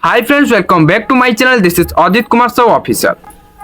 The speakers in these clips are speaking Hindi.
Hi friends, welcome back to my channel. This is Adit Kumar Sahu official.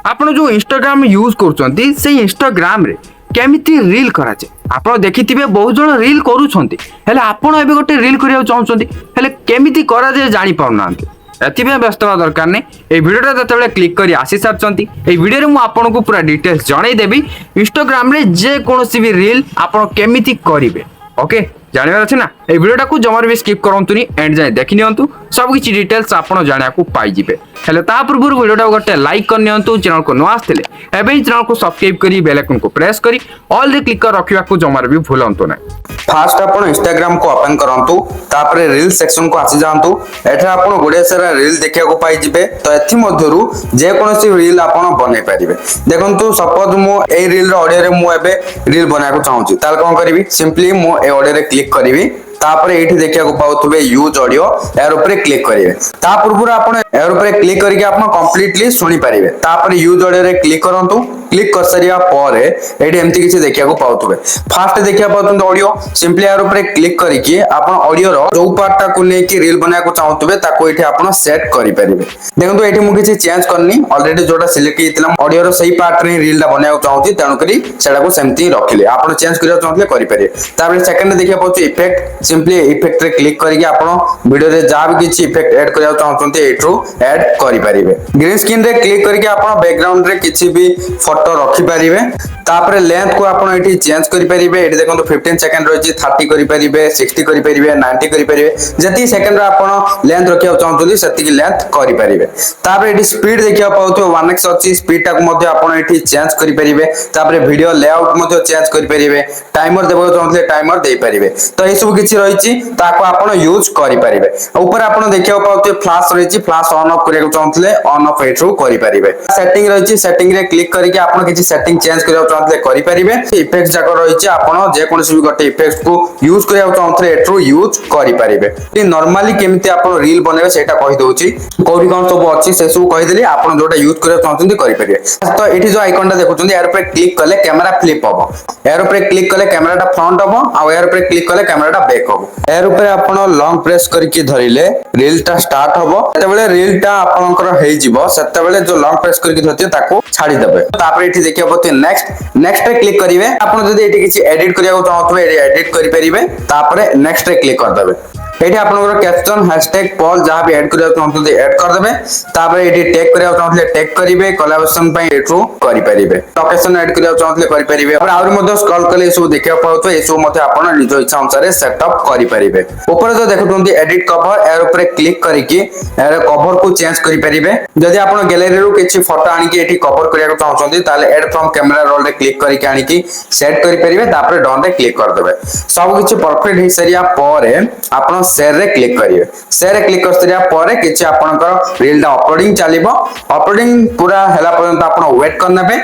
आपण जो इंस्टाग्राम यूज करछंती से इंस्टाग्राम रे केमिति रील कराचे आपण देखिथिबे बहुत जण रील करूछंती हेले आपण एबे गोटे रील करिया चाहछंती हेले केमिति करा जे जानि पाउनांती एथिबे व्यस्त होवा दरकार ने ए वीडियोटा जतबेले क्लिक करी आसी सारछंती ए वीडियो रे मु आपन को पूरा डिटेल्स जणाई देबी इंस्टाग्राम रे जे कोनोसी भी रील आपण केमिति करिवे। ओके, जानवर अच्छे ना ये वीडियोटा को जमार भी स्किप करंतुनी एंड जाए देखि नियंतु सब किछि डिटेल्स आपण जानिया को पाई जिवे। हेले ता पूर्व वीडियोटा गोटे लाइक कर नियंतु, चैनल को न आस्थिले एबे चैनल को सब्सक्राइब करी बेल आइकन को प्रेस करी ऑल रे क्लिक कर रखिया को जमार भी भूलंतु ना। फास्ट आपण इंस्टाग्राम को ओपन करंतु, तापरे रील सेक्शन को आसी जांतु। एठा आपण गुडे सारा रील देखिया को पाई जिवे। तो एथि मध्यरु जे कोनोसी रील आपण बनै परिबे। देखंतु सपोज मो ए रील रो ऑडियो रे मो एबे रील बना को चाहूची ताल कोन करिवि सिंपली मो ए ऑडियो रे क्लिक करिवि। तापरे एठी देखिया को पाउथबे यूज ऑडियो यार ऊपर क्लिक करिवे। ता पूर्व आपण यार ऊपर क्लिक करके आपण कंप्लीटली सुनी परिबे। तापरे यूज ऑडियो रे क्लिक करंतु। क्लिक कर सरिया परे एठी एम्ति किछि देखिया को पाउथबे। फास्ट देखिया पाउतन ऑडियो सिंपली यार ऊपर क्लिक करके आपण ऑडियो रो जो पार्ट को ले कि रील बना को चाहतबे ताको एठी आपण सेट करि परिबे। देखंतु एठी मु किछि चेंज करनी ऑलरेडी जोटा सिलेक्ट कितला ऑडियो रो सही पार्ट रे रील दा बना को चाहूची तणु करी सेडा को सेमति रखिले आपण चेंज करिया चाहतले करि परिबे। तापरे सेकंड देखिया पाउची इफेक्ट सिंपली इफेक्ट रे क्लिक करके आपण वीडियो रे जा भी किछि इफेक्ट ऐड करिया चाहतंते एठू ऐड करि परिबे। ग्रीन स्क्रीन रे क्लिक करके आपण बैकग्राउंड रे किछि भी फोटो रखि परिबे। तापरे लेंथ को आपण एठी चेंज करि परिबे। एठी देखंतु 15 सेकंड रहछि 30 करि परिबे, 60 करि परिबे, 90 करि परिबे। जति सेकंड रे आपण लेंथ रखिया चाहतंती सेति की लेंथ करि परिबे। तापरे एठी स्पीड देखिया पाउतो 1x अछि स्पीड टा को मध्ये आपण एठी चेंज करि परिबे। तापरे वीडियो लेआउट मध्ये चेंज करि परिबे। टाइमर देबो चाहतले टाइमर देई परिबे। तो ए सब किछि रहिछि ताको आपण यूज करि परिबे। ऊपर आपण देखिया पाउतो फ्लैश रहिछि फ्लैश ऑन ऑफ करिया चाहतले ऑन ऑफ एठू करि परिबे। सेटिंग रहिछि सेटिंग रे क्लिक करके आपण किछि सेटिंग चेंज करिया चाहतले करि परिबे। इफेक्ट जाको रहिछि आपण जे कोनोसी भी गोटे इफेक्ट को यूज करिया चाहतले एठू यूज करि परिबे। ई नॉर्मली केमिति आपण रील बनेबे सेटा कहि दोछि कोडी कोन सब अछि से सब कहि देली आपण जोटा यूज करिया चाहतंती करि परिबे। तो एठी जो आइकनटा देखुछंती यार ऊपर क्लिक कले कैमरा फ्लिप हबो। यार ऊपर क्लिक कले कैमराटा फ्रंट हबो आ यार ऊपर क्लिक कले कैमराटा बैक हबो। यार ऊपर आपण लॉन्ग प्रेस करके धरिले रीलटा स्टार्ट हबो। तबेले रीलटा आपनकर हेइ जिवो सेतबेले जो लॉन्ग प्रेस करके धरते ताको छाडी देबे। तापर एठी देखिया पते नेक्स्ट रे क्लिक करिवे। आपण जदी एठी किछि एडिट करिया को चाहतबे एडिट करि परिबे। तापर नेक्स्ट रे क्लिक कर देबे। एठी आपनकर कैप्शन हैशटैग पोल जहां भी ऐड करिया चाहतबे ऐड कर देबे। तापर एठी टैग करिया चाहतले टैग करिवे। कोलैबोरेशन पई एठू करि परिबे। लोकेशन ऐड करिया चाहतले करि परिबे। और आउर मध्ये स्क्रॉल कले सब देखिया पाउतो ए सब मध्ये आपण निज इच्छा अनुसार सेटअप करि परिबे। ऊपर जो देखुतंती एडिट कवर यार ऊपर क्लिक करके यार कवर को चेंज करि परिबे। जदी आपण गैलरी रो किछि फोटो आनि के एठी कवर करिया को चाहछंती ताले ऐड फ्रॉम कैमरा रोल रे क्लिक करके आनि के सेट करि परिबे। तापर डन रे क्लिक कर देबे। सब किछि परफेक्ट हे सरिया परे आपण शेयर रे क्लिक करिवे। शेयर रे क्लिक कर सरिया परे किछि आपनकर रील दा अपलोडिंग चलिबो। अपलोडिंग पूरा हैला पर्यंत आपण वेट करनेबे।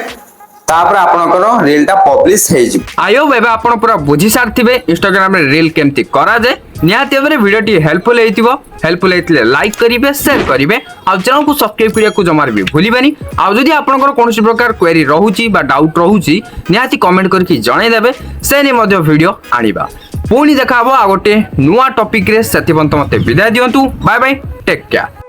तापर आपनकर रील टा पब्लिश हे जि। आयो बेबे आपण पूरा बुझी सारथिबे इंस्टाग्राम रे रील केमति करा जे। नियाते एबरे वीडियो टी हेल्पफुल हेतिबो। हेल्पफुल हेतले लाइक करिवे, शेयर करिवे आ चैनल को सब्सक्राइब करिया को जमार भी भूलिबेनी। आ जदी आपनकर कोनोसी प्रकार क्वेरी रहूची बा डाउट रहूची नियाती कमेंट करके जणाई देबे। सेनी मध्ये वीडियो आनिबा। पुणी देखा हबो आ गोटे नुवा टॉपिक रे सेति बंत मते विदाय दियंतु। Bye bye, take care.